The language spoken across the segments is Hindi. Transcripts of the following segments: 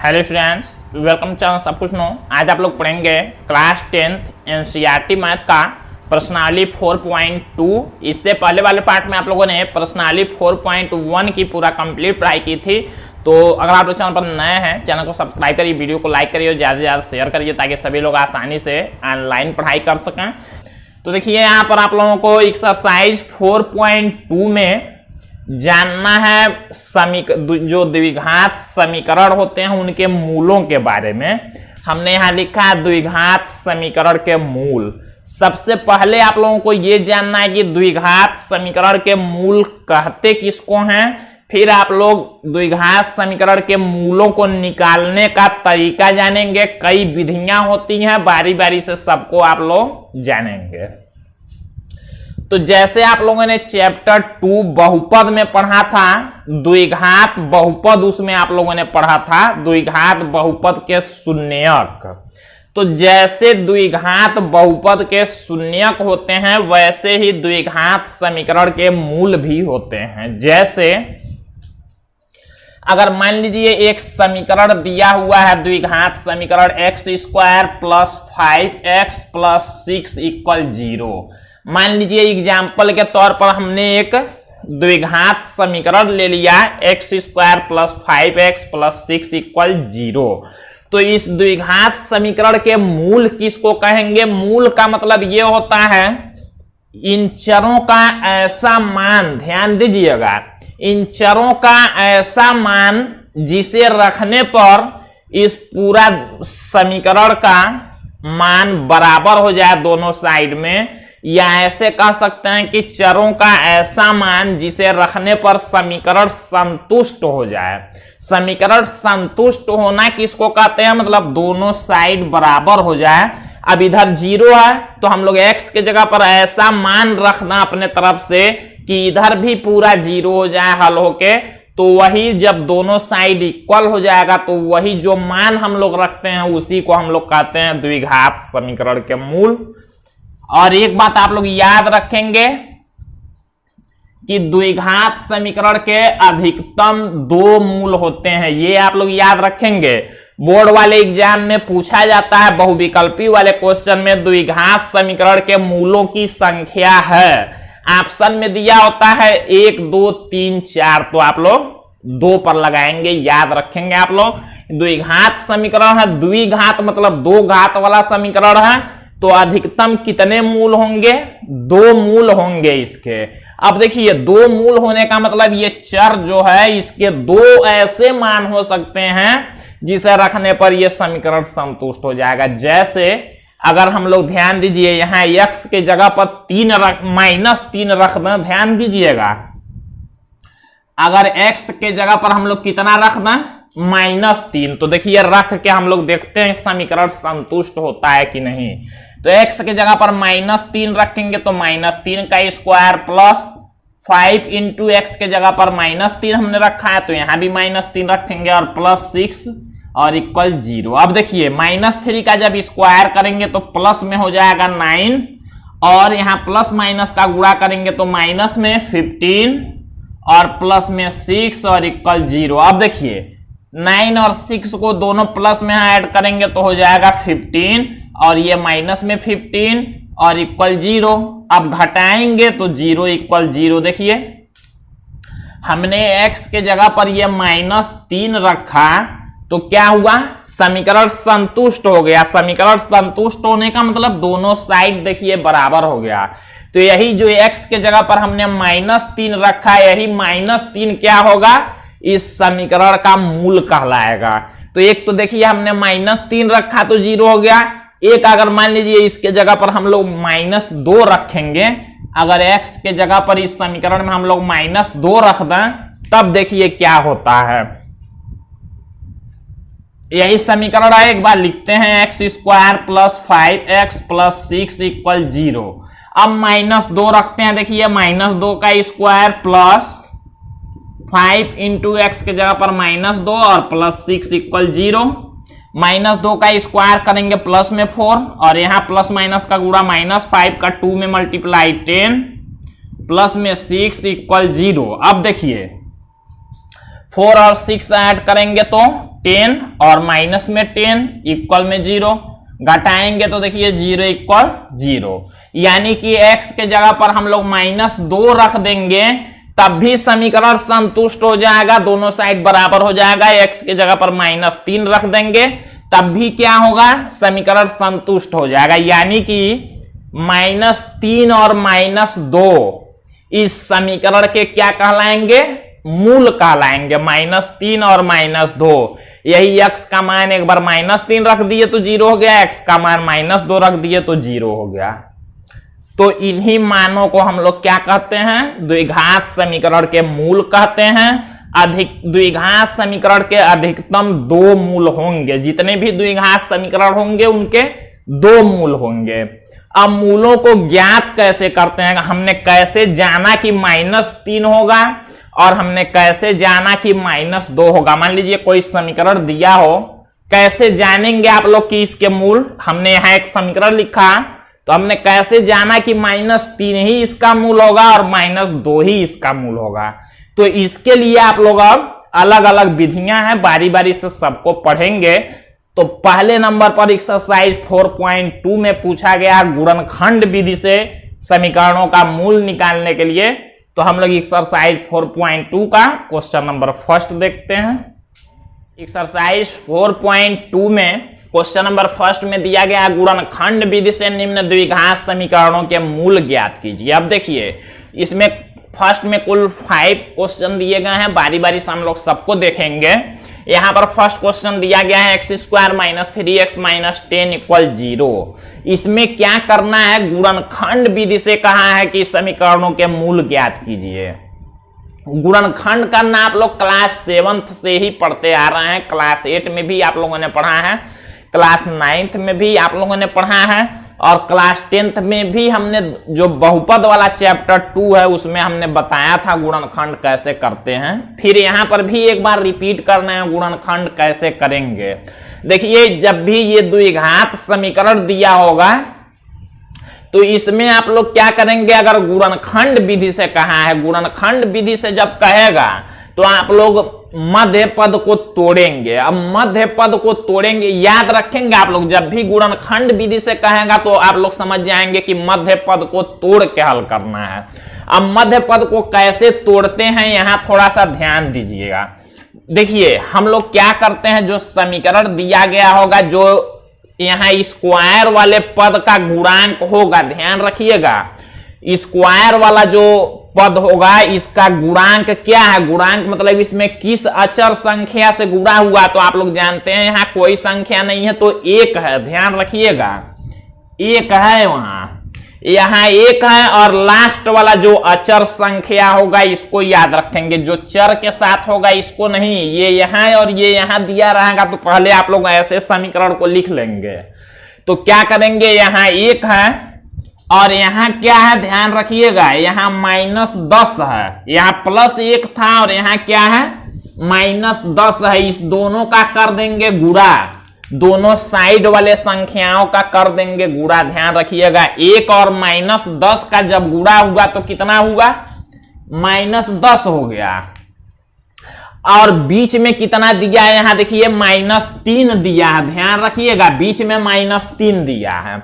हेलो स्टूडेंट्स, वेलकम चैनल सब कुछ नो। आज आप लोग पढ़ेंगे क्लास 10th एनसीईआरटी मैथ का प्रश्नावली 4.2। इससे पहले वाले पार्ट में आप लोगों ने प्रश्नावली 4.1 की पूरा कंप्लीट पढ़ाई की थी। तो अगर आप लोग चैनल पर नए हैं, चैनल को सब्सक्राइब करिए, वीडियो को लाइक करिए और ज़्यादा से ज़्यादा शेयर करिए ताकि सभी लोग आसानी से ऑनलाइन पढ़ाई कर सकें। तो देखिए यहाँ पर आप लोगों को एक्सरसाइज 4.2 में जानना है जो द्विघात समीकरण होते हैं उनके मूलों के बारे में। हमने यहाँ लिखा है द्विघात समीकरण के मूल। सबसे पहले आप लोगों को ये जानना है कि द्विघात समीकरण के मूल कहते किसको हैं। फिर आप लोग द्विघात समीकरण के मूलों को निकालने का तरीका जानेंगे। कई विधियां होती हैं, बारी बारी से सबको आप लोग जानेंगे। तो जैसे आप लोगों ने चैप्टर 2 बहुपद में पढ़ा था, द्विघात बहुपद, उसमें आप लोगों ने पढ़ा था द्विघात बहुपद के शून्यक। तो जैसे द्विघात बहुपद के शून्यक होते हैं वैसे ही द्विघात समीकरण के मूल भी होते हैं। जैसे अगर मान लीजिए एक समीकरण दिया हुआ है द्विघात समीकरण x² plus 5x plus 6 equal 0। मान लीजिए एग्जाम्पल के तौर पर हमने एक द्विघात समीकरण ले लिया x² plus 5x plus 6 equal 0। तो इस द्विघात समीकरण के मूल किसको कहेंगे? मूल का मतलब ये होता है इन चरों का ऐसा मान, ध्यान दीजिएगा, इन चरों का ऐसा मान जिसे रखने पर इस पूरा समीकरण का मान बराबर हो जाए दोनों साइड में, या ऐसे कह सकते हैं कि चरों का ऐसा मान जिसे रखने पर समीकरण संतुष्ट हो जाए। समीकरण संतुष्ट होना किसको कहते हैं? मतलब दोनों साइड बराबर हो जाए। अब इधर 0 है तो हम लोग x के जगह पर ऐसा मान रखना अपने तरफ से कि इधर भी पूरा 0 हो जाए हल होके। तो वही जब दोनों साइड इक्वल हो जाएगा तो वही जो मान हम लोग रखते हैं उसी को हम लोग कहते हैं द्विघात समीकरण के मूल। और एक बात आप लोग याद रखेंगे कि द्विघात समीकरण के अधिकतम 2 मूल होते हैं। ये आप लोग याद रखेंगे। बोर्ड वाले एग्जाम में पूछा जाता है बहुविकल्पी वाले क्वेश्चन में द्विघात समीकरण के मूलों की संख्या है। ऑप्शन में दिया होता है 1 2 3 4, तो आप लोग 2 पर लगाएंगे, याद रखेंगे आप लोग। द्विघात समीकरण है, द्विघात मतलब 2 घात वाला समीकरण है। तो अधिकतम कितने मूल होंगे? 2 मूल होंगे इसके। अब देखिए 2 मूल होने का मतलब ये चर जो है इसके 2 ऐसे मान हो सकते हैं जिसे रखने पर यह समीकरण संतुष्ट हो जाएगा। जैसे अगर हम लोग ध्यान दीजिए यहां x के जगह पर -3 रख दें, ध्यान दीजिएगा, अगर x के जगह पर हम लोग कितना रख दें? -3, तो देखिए रख के हम लोग देखते हैं समीकरण संतुष्ट होता है कि नहीं। तो x के जगह पर -3 रखेंगे तो -3 का स्क्वायर प्लस 5 इंटू एक्स के जगह पर -3 हमने रखा है तो यहां भी -3 रखेंगे और प्लस 6 और इक्वल 0। अब देखिए -3 का जब स्क्वायर करेंगे तो प्लस में हो जाएगा 9 और यहां प्लस माइनस का गुणा करेंगे तो माइनस में 15 और प्लस में 6 और इक्वल 0। अब देखिए 9 और 6 को दोनों प्लस में ऐड करेंगे तो हो जाएगा 15 और ये माइनस में 15 और इक्वल 0। अब घटाएंगे तो 0 इक्वल 0। देखिए हमने x के जगह पर ये -3 रखा तो क्या हुआ? समीकरण संतुष्ट हो गया। समीकरण संतुष्ट होने का मतलब दोनों साइड देखिए बराबर हो गया। तो यही जो x के जगह पर हमने -3 रखा, यही -3 क्या होगा? इस समीकरण का मूल कहलाएगा। तो एक तो देखिए हमने -3 रखा तो 0 हो गया। एक अगर मान लीजिए इसके जगह पर हम लोग -2 रखेंगे, अगर x के जगह पर इस समीकरण में हम लोग -2 रख दें तब देखिए क्या होता है। यही समीकरण है, एक बार लिखते हैं x² plus 5x plus 6 equal 0। अब -2 रखते हैं, देखिए -2 का स्क्वायर प्लस 5 इंटू एक्स के जगह पर -2 और प्लस 6 इक्वल 0। -2 का स्क्वायर करेंगे प्लस में 4 और यहाँ प्लस माइनस का गुणा -5 का 2 में मल्टीप्लाई 10 प्लस में 6 इक्वल 0। अब देखिए 4 और 6 ऐड करेंगे तो 10 और माइनस में 10 इक्वल में 0, घटाएंगे तो देखिए 0 इक्वल 0, यानी कि x के जगह पर हम लोग -2 रख देंगे तब भी समीकरण संतुष्ट हो जाएगा, दोनों साइड बराबर हो जाएगा। x के जगह पर -3 रख देंगे तब भी क्या होगा, समीकरण संतुष्ट हो जाएगा, यानी कि -3 और -2 इस समीकरण के क्या कहलाएंगे, मूल कहलाएंगे। -3 और -2, यही x का मान एक बार -3 रख दिए तो 0 हो गया, x का मान -2 रख दिए तो 0 हो गया। तो इन्हीं मानों को हम लोग क्या कहते हैं, द्विघात समीकरण के मूल कहते हैं। द्विघात समीकरण के अधिकतम 2 मूल होंगे, जितने भी द्विघात समीकरण होंगे उनके 2 मूल होंगे। अब मूलों को ज्ञात कैसे करते हैं, हमने कैसे जाना कि -3 होगा और हमने कैसे जाना कि -2 होगा। मान लीजिए कोई समीकरण दिया हो, कैसे जानेंगे आप लोग कि इसके मूल, हमने यहाँ एक समीकरण लिखा तो हमने कैसे जाना कि -3 ही इसका मूल होगा और -2 ही इसका मूल होगा। तो इसके लिए आप लोग अब अलग अलग विधियां हैं, बारी बारी से सबको पढ़ेंगे। तो पहले नंबर पर एक्सरसाइज 4.2 में पूछा गया गुणनखंड विधि से समीकरणों का मूल निकालने के लिए। तो हम लोग एक्सरसाइज 4.2 का क्वेश्चन नंबर फर्स्ट देखते हैं। एक्सरसाइज 4.2 में क्वेश्चन नंबर फर्स्ट में दिया गया गुणनखंड विधि से निम्न द्विघात समीकरणों के मूल ज्ञात कीजिए। अब देखिए इसमें फर्स्ट में कुल 5 क्वेश्चन दिए गए हैं, बारी बारी से हम लोग सबको देखेंगे। यहां पर फर्स्ट क्वेश्चन दिया गया है x² - 3x - 10 = 0। इसमें क्या करना है, गुणनखंड विधि से कहा है कि समीकरणों के मूल ज्ञात कीजिए। गुणनखंड करना आप लोग क्लास 7th से ही पढ़ते आ रहे हैं, क्लास 8 में भी आप लोगों ने पढ़ा है, क्लास 9th में भी आप लोगों ने पढ़ा है और क्लास 10th में भी हमने जो बहुपद वाला चैप्टर 2 है उसमें हमने बताया था गुणनखंड कैसे करते हैं। फिर यहाँ पर भी एक बार रिपीट करना है गुणनखंड कैसे करेंगे। देखिए जब भी ये द्विघात समीकरण दिया होगा तो इसमें आप लोग क्या करेंगे, अगर गुणनखंड विधि से कहा है, गुणनखंड विधि से जब कहेगा तो आप लोग मध्य पद को तोड़ेंगे। अब मध्य पद को तोड़ेंगे, याद रखेंगे आप लोग, जब भी गुणनखंड विधि से कहेगा तो आप लोग समझ जाएंगे कि मध्य पद को तोड़ के हल करना है। अब मध्य पद को कैसे तोड़ते हैं यहां थोड़ा सा ध्यान दीजिएगा। देखिए हम लोग क्या करते हैं, जो समीकरण दिया गया होगा, जो यहाँ स्क्वायर वाले पद का गुणांक होगा, ध्यान रखिएगा, स्क्वायर वाला जो पद होगा इसका गुणांक क्या है, गुणांक मतलब इसमें किस अचर संख्या से गुणा हुआ। तो आप लोग जानते हैं यहाँ कोई संख्या नहीं है तो 1 है, ध्यान रखिएगा 1 है, वहां यहाँ 1 है। और लास्ट वाला जो अचर संख्या होगा इसको याद रखेंगे, जो चर के साथ होगा इसको नहीं, ये यहाँ और ये यहाँ दिया रहेगा तो पहले आप लोग ऐसे समीकरण को लिख लेंगे। तो क्या करेंगे, यहाँ 1 है और यहाँ क्या है, ध्यान रखिएगा, यहाँ -10 है, यहाँ +1 था और यहाँ क्या है -10 है। इस दोनों का कर देंगे गुणा, दोनों साइड वाले संख्याओं का कर देंगे गुणा। ध्यान रखिएगा 1 और -10 का जब गुणा हुआ तो कितना हुआ, -10 हो गया। और बीच में कितना दिया है, यहां देखिए -3 दिया है, ध्यान रखिएगा बीच में -3 दिया है।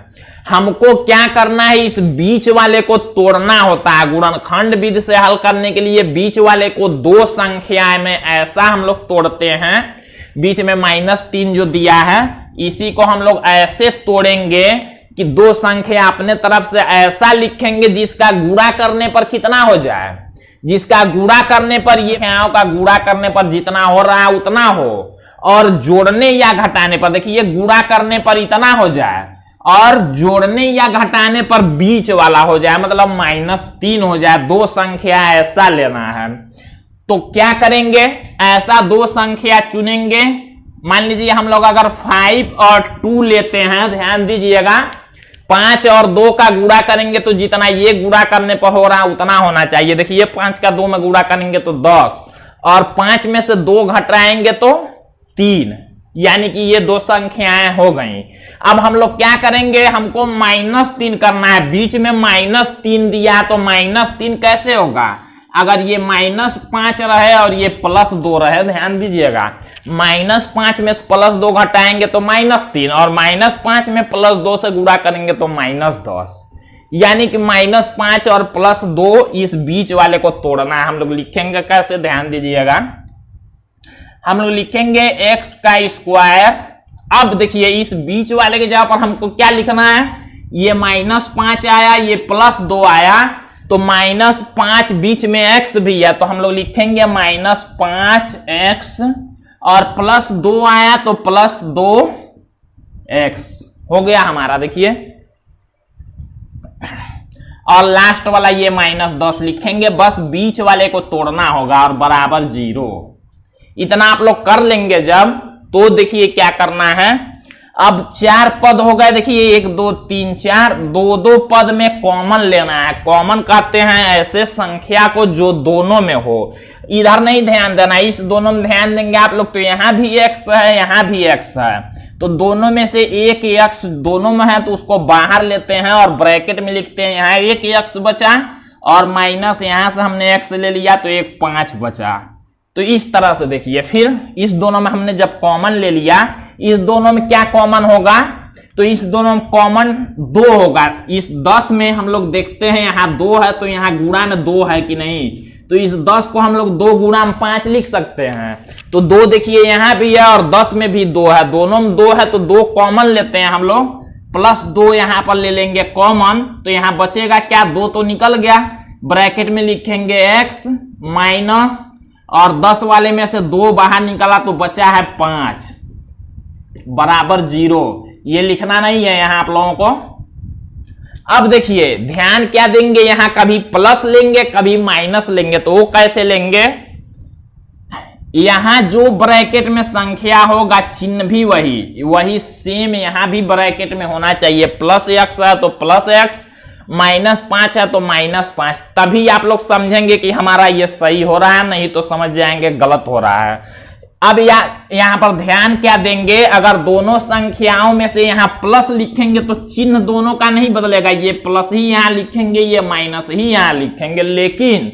हमको क्या करना है, इस बीच वाले को तोड़ना होता है। गुणनखंड विधि से हल करने के लिए बीच वाले को 2 संख्या में ऐसा हम लोग तोड़ते हैं, बीच में -3 जो दिया है इसी को हम लोग ऐसे तोड़ेंगे कि 2 संख्या अपने तरफ से ऐसा लिखेंगे जिसका गुणा करने पर कितना हो जाए, जिसका गुणा करने पर, ये संख्याओं का गुणा करने पर जितना हो रहा है उतना हो, और जोड़ने या घटाने पर, देखिए गुणा करने पर इतना हो जाए और जोड़ने या घटाने पर बीच वाला हो जाए, मतलब -3 हो जाए। 2 संख्या ऐसा लेना है। तो क्या करेंगे, ऐसा 2 संख्या चुनेंगे। मान लीजिए हम लोग अगर 5 और 2 लेते हैं, ध्यान दीजिएगा 5 और 2 का गुणा करेंगे तो जितना ये गुणा करने पर हो रहा है उतना होना चाहिए। देखिए 5 का 2 में गुणा करेंगे तो 10 और 5 में से 2 घटाएंगे तो 3, यानी कि ये 2 संख्याएं हो गई। अब हम लोग क्या करेंगे, हमको -3 करना है, बीच में -3 दिया तो -3 कैसे होगा, अगर ये -5 रहे और ये +2 रहे, ध्यान दीजिएगा, -5 में +2 घटाएंगे तो -3 और -5 में +2 से गुणा करेंगे तो -10, यानी कि -5 और +2 इस बीच वाले को तोड़ना है। हम लोग लिखेंगे कैसे, ध्यान दीजिएगा, हम लोग लिखेंगे x का स्क्वायर। अब देखिए इस बीच वाले के जगह पर हमको क्या लिखना है, ये -5 आया, ये +2 आया, तो -5 बीच में x भी है, तो हम लोग लिखेंगे -5x और +2 आया तो +2x हो गया हमारा, देखिए। और लास्ट वाला ये -10 लिखेंगे, बस बीच वाले को तोड़ना होगा और बराबर 0। इतना आप लोग कर लेंगे जब, तो देखिए क्या करना है। अब 4 पद हो गए, देखिए 1 2 3 4, 2 पद में कॉमन लेना है। कॉमन कहते हैं ऐसे संख्या को जो दोनों में हो, इधर नहीं ध्यान देना, इस दोनों में ध्यान देंगे आप लोग तो यहां भी x है, यहां भी x है, तो दोनों में से एक x दोनों में है तो उसको बाहर लेते हैं और ब्रैकेट में लिखते हैं, यहाँ एक x बचा और माइनस यहां से हमने x ले लिया तो एक 5 बचा। तो इस तरह से देखिए, फिर इस दोनों में हमने जब कॉमन ले लिया, इस दोनों में क्या कॉमन होगा, तो इस दोनों में कॉमन 2 होगा। इस 10 में हम लोग देखते हैं यहाँ 2 है तो यहाँ गुणा में 2 है कि नहीं, तो इस 10 को हम लोग 2 गुणा में 5 लिख सकते हैं। तो 2 देखिए यहाँ भी है और 10 में भी 2 है, दोनों में 2 है तो 2 कॉमन लेते हैं हम लोग, +2 यहाँ पर ले लेंगे कॉमन, तो यहाँ बचेगा क्या, 2 तो निकल गया, ब्रैकेट में लिखेंगे x माइनस और 10 वाले में से 2 बाहर निकला तो बचा है 5 बराबर 0। ये लिखना नहीं है यहां आप लोगों को। अब देखिए ध्यान क्या देंगे, यहां कभी प्लस लेंगे कभी माइनस लेंगे, तो वो कैसे लेंगे, यहां जो ब्रैकेट में संख्या होगा चिन्ह भी वही सेम यहां भी ब्रैकेट में होना चाहिए। +x है तो +x, -5 है तो -5, तभी आप लोग समझेंगे कि हमारा ये सही हो रहा है, नहीं तो समझ जाएंगे गलत हो रहा है। अब यहां पर ध्यान क्या देंगे, अगर दोनों संख्याओं में से यहां प्लस लिखेंगे तो चिन्ह दोनों का नहीं बदलेगा, ये प्लस ही यहां लिखेंगे, ये माइनस ही यहां लिखेंगे। लेकिन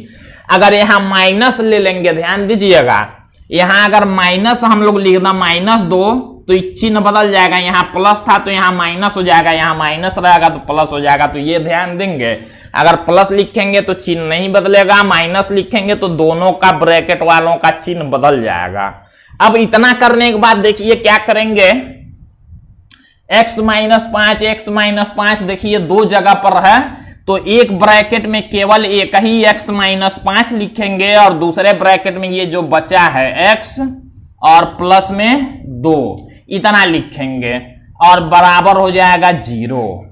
अगर यहां माइनस ले लेंगे, ध्यान दीजिएगा, यहां अगर माइनस हम लोग लिखना -2 तो चिन्ह बदल जाएगा, यहाँ प्लस था तो यहाँ माइनस हो जाएगा, यहाँ माइनस रहेगा तो प्लस हो जाएगा। तो ये ध्यान देंगे, अगर प्लस लिखेंगे तो चिन्ह नहीं बदलेगा, माइनस लिखेंगे तो दोनों का ब्रैकेट वालों का चिन्ह बदल जाएगा। अब इतना करने के बाद देखिए क्या करेंगे, x - 5 देखिए 2 जगह पर है, तो एक ब्रैकेट में केवल एक ही x - 5 लिखेंगे और दूसरे ब्रैकेट में ये जो बचा है x और प्लस में 2 इतना लिखेंगे और बराबर हो जाएगा 0।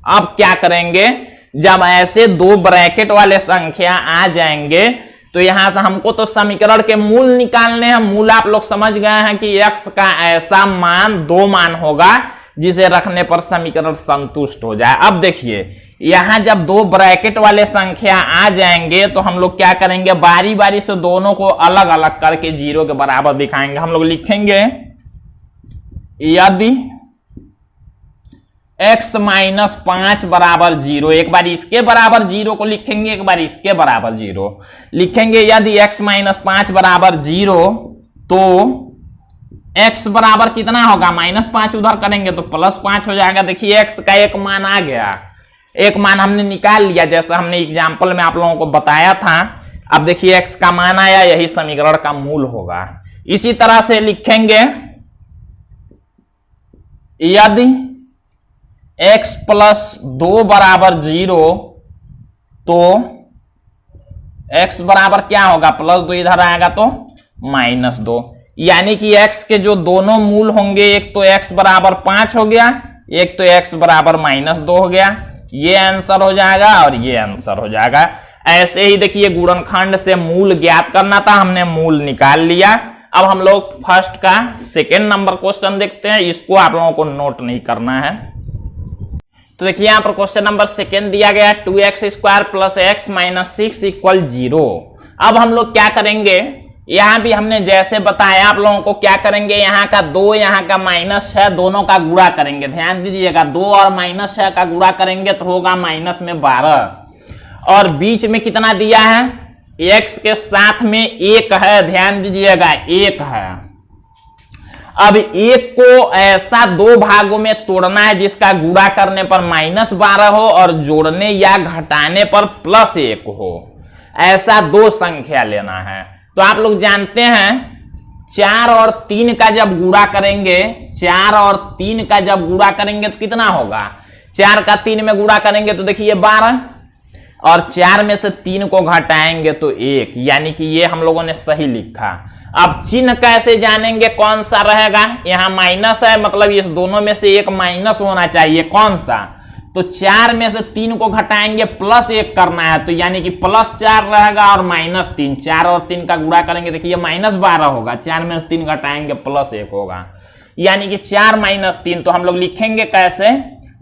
अब क्या करेंगे, जब ऐसे 2 ब्रैकेट वाले संख्या आ जाएंगे तो यहां से हमको तो समीकरण के मूल निकालने हैं। मूल आप लोग समझ गए हैं कि x का ऐसा मान 2 मान होगा जिसे रखने पर समीकरण संतुष्ट हो जाए। अब देखिए यहां जब 2 ब्रैकेट वाले संख्या आ जाएंगे तो हम लोग क्या करेंगे, बारी बारी से दोनों को अलग अलग करके 0 के बराबर दिखाएंगे। हम लोग लिखेंगे यदि x - 5 बराबर 0, एक बार इसके बराबर 0 को लिखेंगे, एक बार इसके बराबर 0 लिखेंगे। यदि x - 5 बराबर 0 तो x बराबर कितना होगा, -5 उधर करेंगे तो +5 हो जाएगा। देखिए x का एक मान आ गया, एक मान हमने निकाल लिया जैसा हमने एग्जाम्पल में आप लोगों को बताया था। अब देखिए x का मान आया, यही समीकरण का मूल होगा। इसी तरह से लिखेंगे यदि x + 2 बराबर 0 तो x बराबर क्या होगा, +2 इधर आएगा तो -2, यानी कि x के जो दोनों मूल होंगे, एक तो x बराबर 5 हो गया, एक तो x बराबर -2 हो गया। ये आंसर हो जाएगा और ये आंसर हो जाएगा। ऐसे ही देखिए गुणनखंड से मूल ज्ञात करना था, हमने मूल निकाल लिया। अब हम लोग फर्स्ट का सेकेंड नंबर क्वेश्चन देखते हैं, इसको आप लोगों को नोट नहीं करना है। तो देखिए यहाँ पर क्वेश्चन नंबर सेकेंड दिया गया 2x² + x - 6 = 0। अब हम लोग क्या करेंगे, यहां भी हमने जैसे बताया आप लोगों को, क्या करेंगे, यहाँ का 2 यहाँ का -6 दोनों का गुणा करेंगे। ध्यान दीजिएगा 2 और -6 का गुणा करेंगे तो होगा -12 और बीच में कितना दिया है x के साथ में एक है, ध्यान दीजिएगा एक है। अब एक को ऐसा दो भागों में तोड़ना है जिसका गुणा करने पर -12 हो और जोड़ने या घटाने पर +1 हो, ऐसा दो संख्या लेना है। तो आप लोग जानते हैं 4 और 3 का जब गुणा करेंगे, 4 और 3 का जब गुणा करेंगे तो कितना होगा? 4 का 3 में गुणा करेंगे तो देखिए 12, और 4 में से 3 को घटाएंगे तो 1, यानी कि ये हम लोगों ने सही लिखा। अब चिन्ह कैसे जानेंगे कौन सा रहेगा? यहां माइनस है, मतलब इस दोनों में से एक माइनस होना चाहिए, कौन सा? तो 4 में से 3 को घटाएंगे +1 करना है, तो यानी कि +4 रहेगा और -3। 4 और 3 का गुणा करेंगे देखिए -12 होगा, 4 में से 3 घटाएंगे +1 होगा, यानी कि 4 - 3। तो हम लोग लिखेंगे कैसे?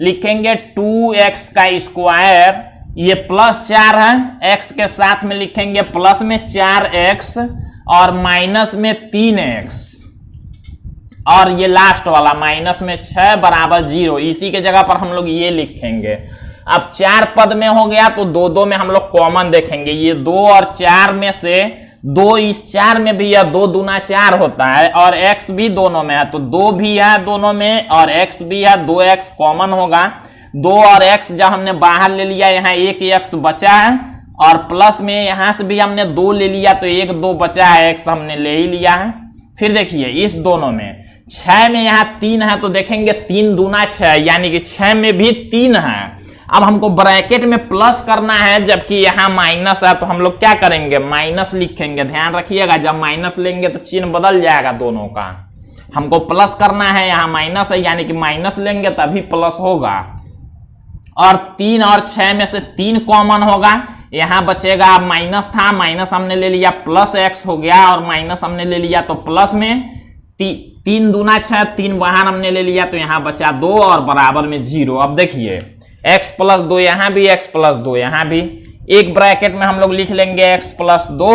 लिखेंगे 2x का स्क्वायर, ये +4 है, x के साथ में लिखेंगे प्लस में 4x और माइनस में 3x, और ये लास्ट वाला माइनस में 6 बराबर 0। इसी के जगह पर हम लोग ये लिखेंगे। अब 4 पद में हो गया तो 2 में हम लोग कॉमन देखेंगे, ये 2 और 4 में से 2 इस 4 में भी है, 2 दूना 4 होता है, और x भी दोनों में है तो 2 भी है दोनों में और x भी है, 2x कॉमन होगा। 2 और x जब हमने बाहर ले लिया, यहाँ एक x बचा है, और प्लस में यहां से भी हमने 2 ले लिया तो 1 2 बचा है, x हमने ले ही लिया है। फिर देखिए इस दोनों में 6 में यहाँ 3 है तो देखेंगे 3 दूना 6, यानी कि 6 में भी 3 है। अब हमको ब्रैकेट में प्लस करना है, जबकि यहाँ माइनस है, तो हम लोग क्या करेंगे? माइनस लिखेंगे। ध्यान रखिएगा, जब माइनस लेंगे तो चिन्ह बदल जाएगा दोनों का। हमको प्लस करना है, यहाँ माइनस है, यानी कि माइनस लेंगे तभी प्लस होगा। और 3 और 6 में से 3 कॉमन होगा, यहां बचेगा, माइनस था, माइनस हमने ले लिया, +x हो गया, और माइनस हमने ले लिया तो प्लस में 3 दूना 6, 3 बाहर हमने ले लिया तो यहां बचा 2 और बराबर में 0। अब देखिए x + 2 यहां भी, x + 2 यहां भी, एक ब्रैकेट में हम लोग लिख लेंगे x + 2,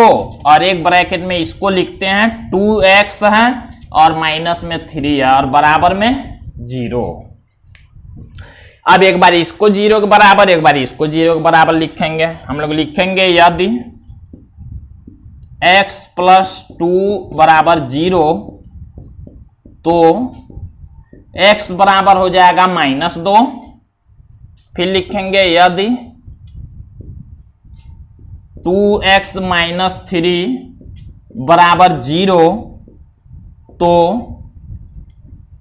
और एक ब्रैकेट में इसको लिखते हैं 2x है और माइनस में 3 है और बराबर में 0। अब एक बार इसको 0 के बराबर, एक बार इसको 0 के बराबर लिखेंगे। हम लोग लिखेंगे यदि x + 2 बराबर 0 तो x बराबर हो जाएगा -2। फिर लिखेंगे यदि 2x - 3 बराबर 0 तो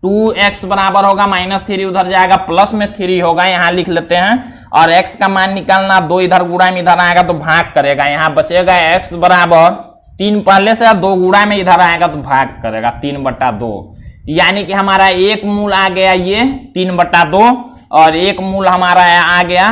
2x बराबर होगा -3, उधर जाएगा प्लस में 3 होगा, यहां लिख लेते हैं। और x का मान निकालना, 2 इधर गुणा में इधर आएगा तो भाग करेगा, यहां बचेगा x बराबर 3 पहले से, 2 गुणा में इधर आएगा तो भाग करेगा 3/2, यानी कि हमारा एक मूल आ गया ये 3/2 और एक मूल हमारा आ गया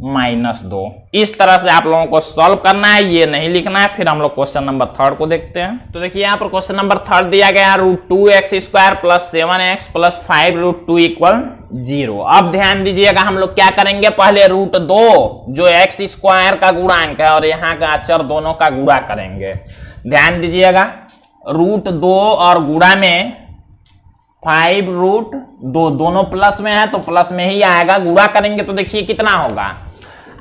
-2। इस तरह से आप लोगों को सॉल्व करना है, ये नहीं लिखना है। फिर हम लोग क्वेश्चन नंबर 3 को देखते हैं। तो देखिए यहाँ पर क्वेश्चन नंबर 3 दिया गया, √2x² + 7x + 5√2 = 0। अब ध्यान दीजिएगा, हम लोग क्या करेंगे? पहले √2 जो x² का गुणांक है और यहाँ का अचर दोनों का गुणा करेंगे। ध्यान दीजिएगा, √2 और गुणा में 5√2 दोनों प्लस में है तो प्लस में ही आएगा, गुणा करेंगे तो देखिए कितना होगा।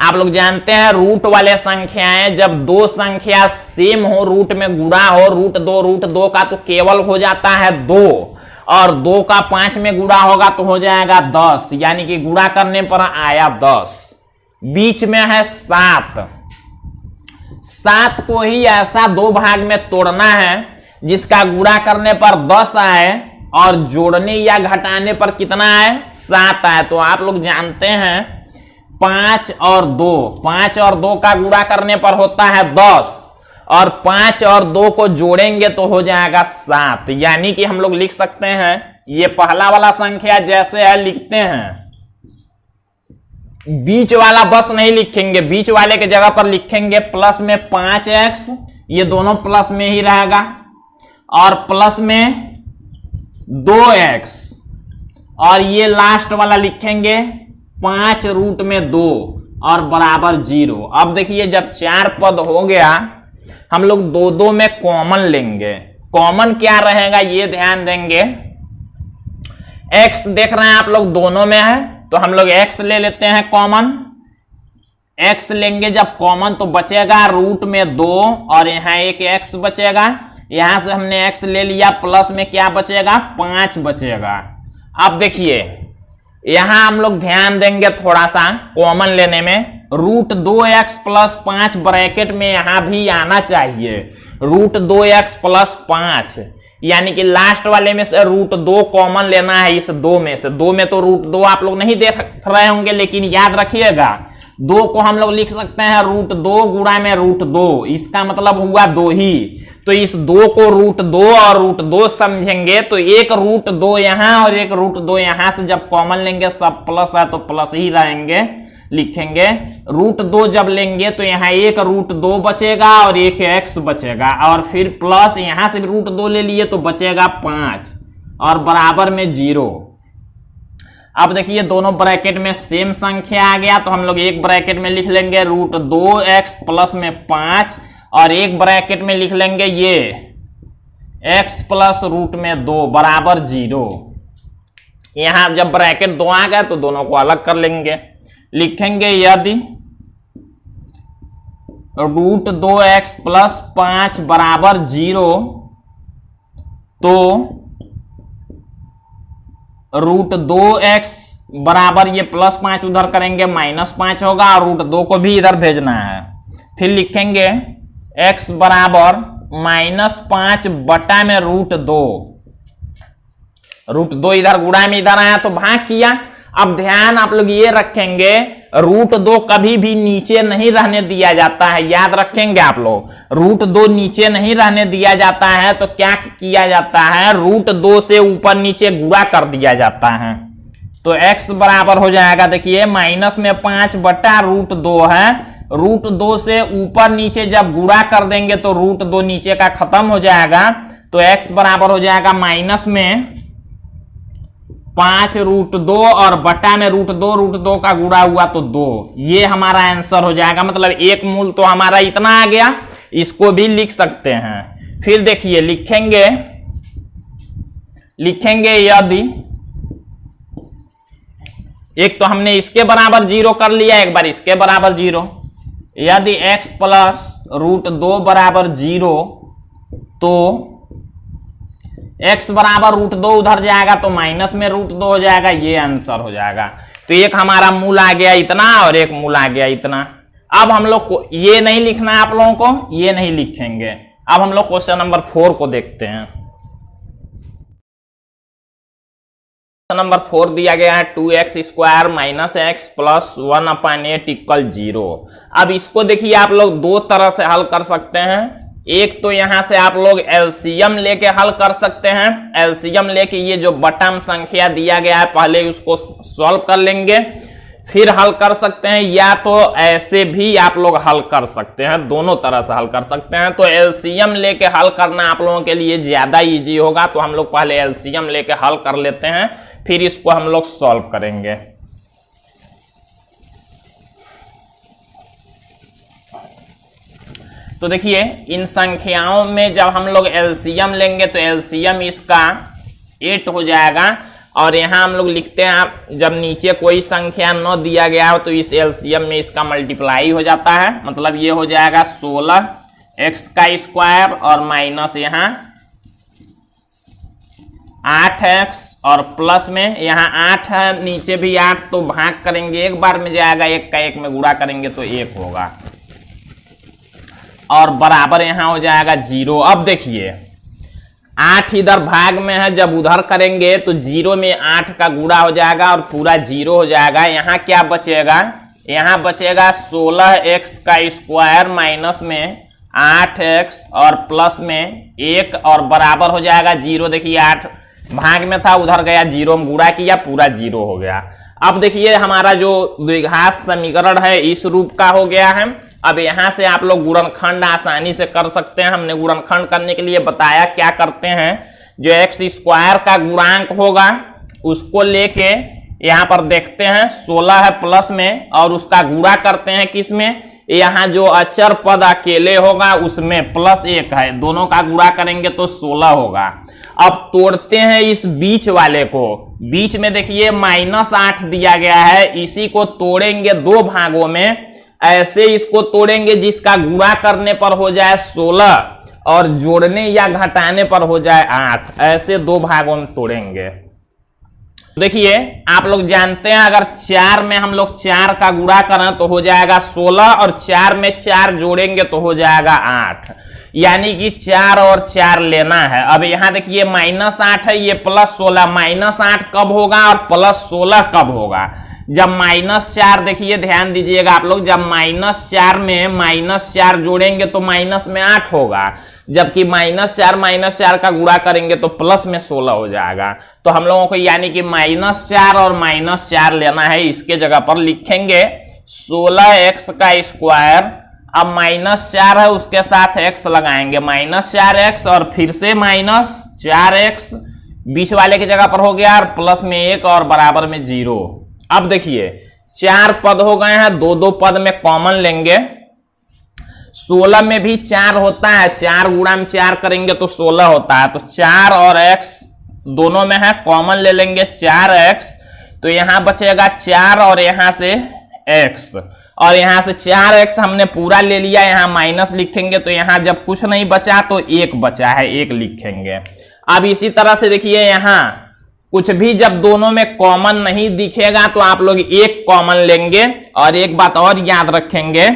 आप लोग जानते हैं रूट वाले संख्याएं जब दो संख्या सेम हो, रूट में गुणा हो, √2 का तो केवल हो जाता है 2, और 2 का 5 में गुणा होगा तो हो जाएगा 10, यानी कि गुणा करने पर आया 10। बीच में है 7, 7 को ही ऐसा 2 भाग में तोड़ना है जिसका गुणा करने पर 10 आए और जोड़ने या घटाने पर कितना आए? 7 आए। तो आप लोग जानते हैं 5 और 2 का गुणा करने पर होता है 10, और 5 और 2 को जोड़ेंगे तो हो जाएगा 7, यानी कि हम लोग लिख सकते हैं, ये पहला वाला संख्या जैसे है लिखते हैं, बीच वाला बस नहीं लिखेंगे, बीच वाले के जगह पर लिखेंगे प्लस में 5x, ये दोनों प्लस में ही रहेगा, और प्लस में 2x, और ये लास्ट वाला लिखेंगे 5√2 और बराबर 0। अब देखिए जब 4 पद हो गया, हम लोग 2 में कॉमन लेंगे। कॉमन क्या रहेगा ये ध्यान देंगे। x देख रहे हैं आप लोग दोनों में है तो हम लोग x ले लेते हैं कॉमन। x लेंगे जब कॉमन तो बचेगा रूट में 2 और यहाँ एक x बचेगा। यहां से हमने x ले लिया, प्लस में क्या बचेगा 5 बचेगा। अब देखिए यहां हम लोग ध्यान देंगे थोड़ा सा कॉमन लेने में, रूट 2x प्लस 5 ब्रैकेट में यहां भी आना चाहिए, रूट 2x प्लस 5, यानी कि लास्ट वाले में से रूट 2 कॉमन लेना है इस 2 में से। 2 में तो रूट 2 आप लोग नहीं देख रहे होंगे, लेकिन याद रखिएगा 2 को हम लोग लिख सकते हैं रूट 2 गुणा में रूट 2, इसका मतलब हुआ 2 ही। तो इस 2 को रूट 2 और रूट 2 समझेंगे तो एक रूट 2 यहां और एक रूट 2 यहां से जब कॉमन लेंगे, सब प्लस है तो प्लस ही रहेंगे, लिखेंगे। रूट 2 जब लेंगे तो यहाँ एक रूट 2 बचेगा और एक x बचेगा, और फिर प्लस यहां से रूट 2 ले लिए तो बचेगा 5 और बराबर में 0। अब देखिए दोनों ब्रैकेट में सेम संख्या आ गया, तो हम लोग एक ब्रैकेट में लिख लेंगे रूट 2x प्लस में 5 और एक ब्रैकेट में लिख लेंगे ये x प्लस रूट में 2 बराबर 0। यहां जब ब्रैकेट 2 आ गए तो दोनों को अलग कर लेंगे, लिखेंगे यदि रूट 2x प्लस 5 बराबर 0 तो रूट 2x बराबर ये प्लस 5 उधर करेंगे माइनस 5 होगा और रूट 2 को भी इधर भेजना है। फिर लिखेंगे x बराबर -5 बटा में रूट 2, रूट 2 इधर गुणा में इधर आया तो भाग किया। अब ध्यान आप लोग ये रखेंगे रूट 2 कभी भी नीचे नहीं रहने दिया जाता है, याद रखेंगे आप लोग, रूट 2 नीचे नहीं रहने दिया जाता है। तो क्या किया जाता है, रूट 2 से ऊपर नीचे गुणा कर दिया जाता है। तो x बराबर हो जाएगा, देखिए माइनस में 5 बटा रूट 2 है, रूट 2 से ऊपर नीचे जब गुणा कर देंगे तो रूट 2 नीचे का खत्म हो जाएगा। तो x बराबर हो जाएगा माइनस में 5 रूट 2 और बटा में रूट 2 का गुणा हुआ तो 2, ये हमारा आंसर हो जाएगा। मतलब एक मूल तो हमारा इतना आ गया, इसको भी लिख सकते हैं। फिर देखिए लिखेंगे यदि, एक तो हमने इसके बराबर 0 कर लिया, एक बार इसके बराबर 0, यदि x प्लस रूट 2 बराबर 0 तो x बराबर रूट 2 उधर जाएगा तो माइनस में रूट 2 हो जाएगा, ये आंसर हो जाएगा। तो एक हमारा मूल आ गया इतना और एक मूल आ गया इतना। अब हम लोग को ये नहीं लिखना है, आप लोगों को ये नहीं लिखेंगे। अब हम लोग क्वेश्चन नंबर 4 को देखते हैं। क्वेश्चन नंबर 4 दिया गया है 2x square minus x plus 1/8 equal 0। अब इसको देखिए आप लोग दो तरह से हल कर सकते हैं। एक तो यहां से आप लोग एलसीएम लेके हल कर सकते हैं, एलसीएम लेके ये जो बटम संख्या दिया गया है पहले उसको सॉल्व कर लेंगे, फिर हल कर सकते हैं, या तो ऐसे भी आप लोग हल कर सकते हैं, दोनों तरह से हल कर सकते हैं। तो एलसीएम लेके हल करना आप लोगों के लिए ज्यादा इजी होगा, तो हम लोग पहले एलसीएम लेके हल कर लेते हैं, फिर इसको हम लोग सॉल्व करेंगे। तो देखिए इन संख्याओं में जब हम लोग एलसीएम लेंगे तो एलसीएम इसका 8 हो जाएगा, और यहां हम लोग लिखते हैं जब नीचे कोई संख्या न दिया गया हो तो इस एलसीएम में इसका मल्टीप्लाई हो जाता है, मतलब ये हो जाएगा 16x का स्क्वायर और माइनस यहाँ 8x और प्लस में यहाँ 8 है, नीचे भी 8, तो भाग करेंगे एक बार में जाएगा, एक का एक में गुणा करेंगे तो 1 होगा, और बराबर यहां हो जाएगा 0। अब देखिए 8 इधर भाग में है, जब उधर करेंगे तो 0 में 8 का गुणा हो जाएगा और पूरा 0 हो जाएगा। यहां क्या बचेगा, यहां बचेगा 16x का स्क्वायर माइनस में 8x और प्लस में 1 और बराबर हो जाएगा 0। देखिए 8 भाग में था, उधर गया 0 में गुणा किया, पूरा 0 हो गया। अब देखिए हमारा जो द्विघात समीकरण है इस रूप का हो गया है। अब यहां से आप लोग गुणनखंड आसानी से कर सकते हैं। हमने गुणनखंड करने के लिए बताया क्या करते हैं, जो x स्क्वायर का गुणांक होगा उसको लेके यहां पर देखते हैं 16 है प्लस में, और उसका गुणा करते हैं किसमें, यहां जो अचर पद अकेले होगा उसमें प्लस 1 है, दोनों का गुणा करेंगे तो 16 होगा। अब तोड़ते हैं इस बीच वाले को, बीच में देखिए -8 दिया गया है, इसी को तोड़ेंगे दो भागों में। ऐसे इसको तोड़ेंगे जिसका गुणा करने पर हो जाए 16 और जोड़ने या घटाने पर हो जाए 8। ऐसे दो भागों में तोड़ेंगे। देखिए आप लोग जानते हैं अगर 4 में हम लोग 4 का गुणा करें तो हो जाएगा 16 और 4 में 4 जोड़ेंगे तो हो जाएगा 8, यानी कि 4 और 4 लेना है। अब यहां देखिए -8 है, ये +16। -8 कब होगा और +16 कब होगा? जब -4, देखिए ध्यान दीजिएगा आप लोग, जब -4 में -4 जोड़ेंगे तो माइनस में 8 होगा, जबकि -4 का गुणा करेंगे तो प्लस में 16 हो जाएगा। तो हम लोगों को यानी कि -4 और -4 लेना है। इसके जगह पर लिखेंगे 16x का स्क्वायर। अब -4 है उसके साथ x लगाएंगे, -4x और फिर से -4x, बीच वाले की जगह पर हो गया और प्लस में 1 और बराबर में 0। अब देखिए 4 पद हो गए हैं, दो पद में कॉमन लेंगे। 16 में भी 4 होता है, 4 गुणा में 4 करेंगे तो 16 होता है। तो 4 और x दोनों में है, कॉमन ले लेंगे 4x, तो यहां बचेगा 4 और यहां से x, और यहां से 4x हमने पूरा ले लिया, यहां माइनस लिखेंगे तो यहां जब कुछ नहीं बचा तो 1 बचा है, 1 लिखेंगे। अब इसी तरह से देखिए यहां कुछ भी जब दोनों में कॉमन नहीं दिखेगा तो आप लोग 1 कॉमन लेंगे। और एक बात और याद रखेंगे,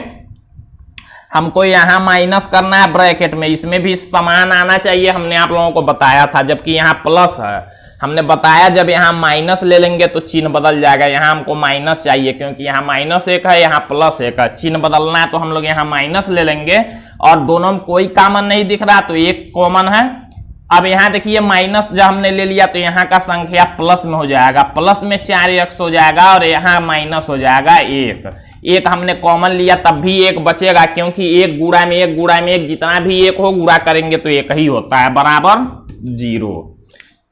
हमको यहां माइनस करना है ब्रैकेट में, इसमें भी समान आना चाहिए, हमने आप लोगों को बताया था। जबकि यहां प्लस है, हमने बताया जब यहां माइनस ले लेंगे तो चिन्ह बदल जाएगा। यहां हमको माइनस चाहिए क्योंकि यहां -1 है, यहां +1 है, चिन्ह बदलना है तो हम लोग यहां माइनस ले लेंगे। और दोनों में कोई कॉमन नहीं दिख रहा तो 1 कॉमन है। अब यहां देखिए माइनस जब हमने ले लिया तो यहां का संख्या प्लस में हो जाएगा, प्लस में 4x हो जाएगा और यहां माइनस हो जाएगा 1 हमने कॉमन लिया तब भी 1 बचेगा, क्योंकि 1 गुणा में 1 गुणा में 1 जितना भी 1 हो गुणा करेंगे तो 1 ही होता है, बराबर 0।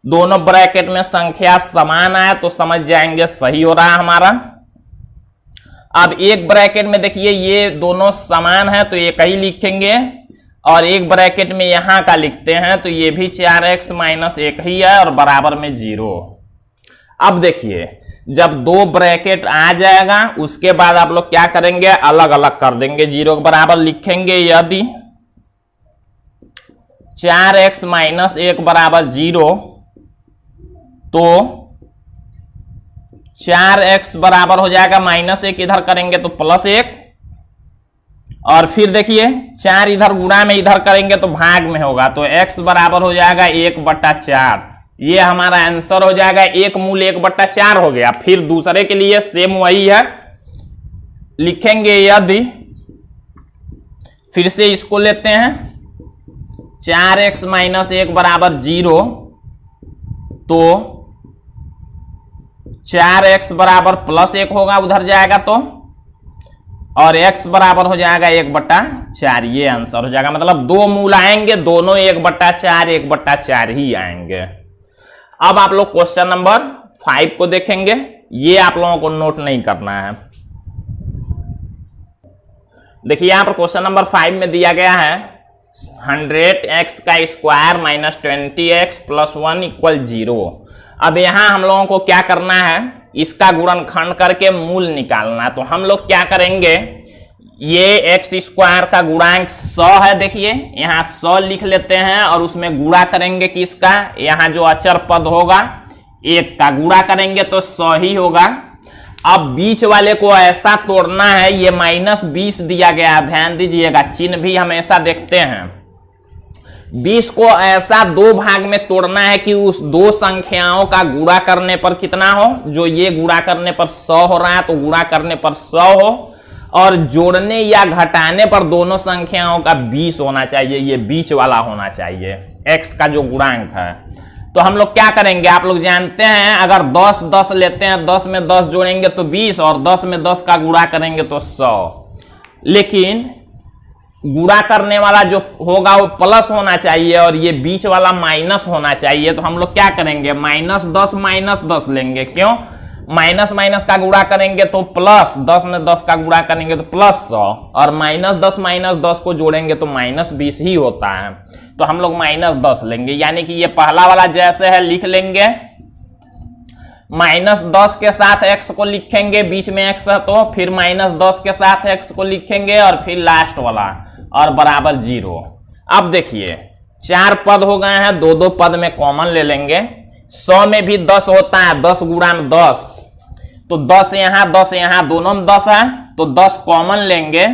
दोनों ब्रैकेट में संख्या समान आए तो समझ जाएंगे सही हो रहा है हमारा। अब एक ब्रैकेट में देखिए ये दोनों समान है तो 1 ही लिखेंगे, और एक ब्रैकेट में यहां का लिखते हैं तो ये भी 4x - 1 ही है और बराबर में 0। अब देखिए जब 2 ब्रैकेट आ जाएगा उसके बाद आप लोग क्या करेंगे, अलग अलग कर देंगे, 0 के बराबर लिखेंगे। यदि 4x - 1 बराबर 0 तो 4x बराबर हो जाएगा -1, इधर करेंगे तो +1, और फिर देखिए 4 इधर गुणा में इधर करेंगे तो भाग में होगा, तो x बराबर हो जाएगा 1/4। ये हमारा आंसर हो जाएगा, 1 मूल 1/4 हो गया। फिर दूसरे के लिए सेम वही है, लिखेंगे यदि, फिर से इसको लेते हैं 4x - 1 बराबर 0 तो 4x बराबर +1 होगा, उधर जाएगा तो, और x बराबर हो जाएगा 1/4। ये आंसर हो जाएगा, मतलब 2 मूल आएंगे, दोनों 1/4 1/4 ही आएंगे। अब आप लोग क्वेश्चन नंबर 5 को देखेंगे, ये आप लोगों को नोट नहीं करना है। देखिए यहां पर क्वेश्चन नंबर 5 में दिया गया है 100x का स्क्वायर -20x + 1 = 0। अब यहां हम लोगों को क्या करना है, इसका गुणनखंड करके मूल निकालना है। तो हम लोग क्या करेंगे, ये x² का गुणांक 100 है, देखिए यहां 100 लिख लेते हैं और उसमें गुणा करेंगे किसका, यहां जो अचर पद होगा 1 का गुणा करेंगे तो 100 ही होगा। अब बीच वाले को ऐसा तोड़ना है, ये -20 दिया गया है, ध्यान दीजिएगा, चिन्ह भी हमेशा देखते हैं। 20 को ऐसा 2 भाग में तोड़ना है कि उस 2 संख्याओं का गुणा करने पर कितना हो, जो ये गुणा करने पर 100 हो रहा है तो गुणा करने पर 100 हो, और जोड़ने या घटाने पर दोनों संख्याओं का 20 होना चाहिए, ये बीच वाला होना चाहिए x का जो गुणांक है। तो हम लोग क्या करेंगे, आप लोग जानते हैं अगर 10 10 लेते हैं, 10 में 10 जोड़ेंगे तो 20 और 10 में 10 का गुणा करेंगे तो 100, लेकिन गुणा करने वाला जो होगा वो प्लस होना चाहिए और ये बीच वाला माइनस होना चाहिए। तो हम लोग क्या करेंगे, -10 -10 लेंगे, क्यों, माइनस माइनस का गुणा करेंगे तो प्लस, 10 में 10 का गुणा करेंगे तो +100, और -10 -10 को जोड़ेंगे तो -20 ही होता है। तो हम लोग -10 लेंगे, यानी कि ये पहला वाला जैसे है लिख लेंगे -10 के साथ x को लिखेंगे, बीच में x है तो फिर -10 के साथ x को लिखेंगे और फिर लास्ट वाला और बराबर 0। अब देखिए 4 पद हो गए हैं, 2-2 पद में कॉमन ले लेंगे। 100 में भी 10 होता है, 10 गुणा में 10, तो 10 यहाँ दोनों में 10 है तो 10 कॉमन लेंगे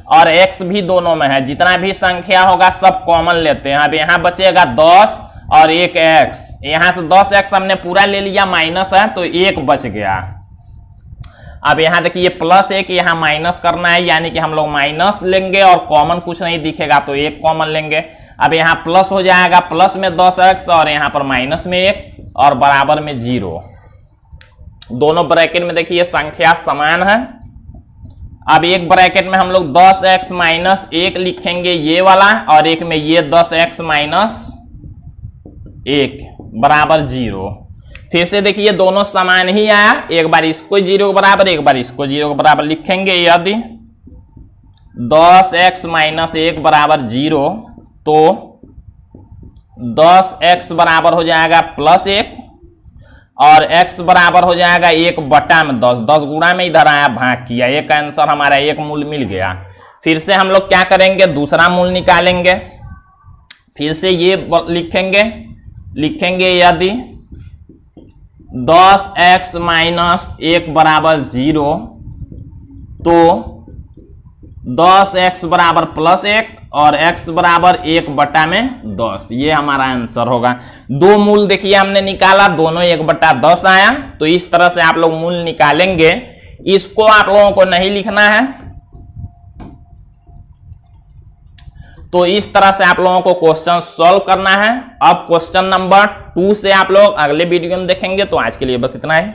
और x भी दोनों में है, जितना भी संख्या होगा सब कॉमन लेते हैं। अब यहाँ बचेगा 10 और 1x, यहां से 10x हमने पूरा ले लिया, माइनस है तो 1 बच गया। अब यहां देखिए +1 यहां माइनस करना है, यानी कि हम लोग माइनस लेंगे और कॉमन कुछ नहीं दिखेगा तो 1 कॉमन लेंगे। अब यहां प्लस हो जाएगा, प्लस में 10x और यहां पर माइनस में 1 और बराबर में 0। दोनों ब्रैकेट में देखिए संख्या समान है। अब एक ब्रैकेट में हम लोग 10x - 1 लिखेंगे ये वाला, और एक में ये 10x - 1 बराबर 0। फिर से देखिए दोनों समान ही आया, एक बार इसको 0 के बराबर, एक बार इसको 0 के बराबर लिखेंगे। यदि 10x - 1 बराबर 0 तो 10x बराबर हो जाएगा +1 और x बराबर हो जाएगा 1/10। 10 गुणा में इधर आया, भाग किया, एक आंसर हमारा एक मूल मिल गया। फिर से हम लोग क्या करेंगे, दूसरा मूल निकालेंगे। फिर से ये लिखेंगे यदि 10x - 1 बराबर 0 तो 10x बराबर +1 और x बराबर 1/10। ये हमारा आंसर होगा। दो मूल देखिए हमने निकाला, दोनों 1/10 आया। तो इस तरह से आप लोग मूल निकालेंगे। इसको आप लोगों को नहीं लिखना है, तो इस तरह से आप लोगों को क्वेश्चन सॉल्व करना है। अब क्वेश्चन नंबर 2 से आप लोग अगले वीडियो में देखेंगे। तो आज के लिए बस इतना ही।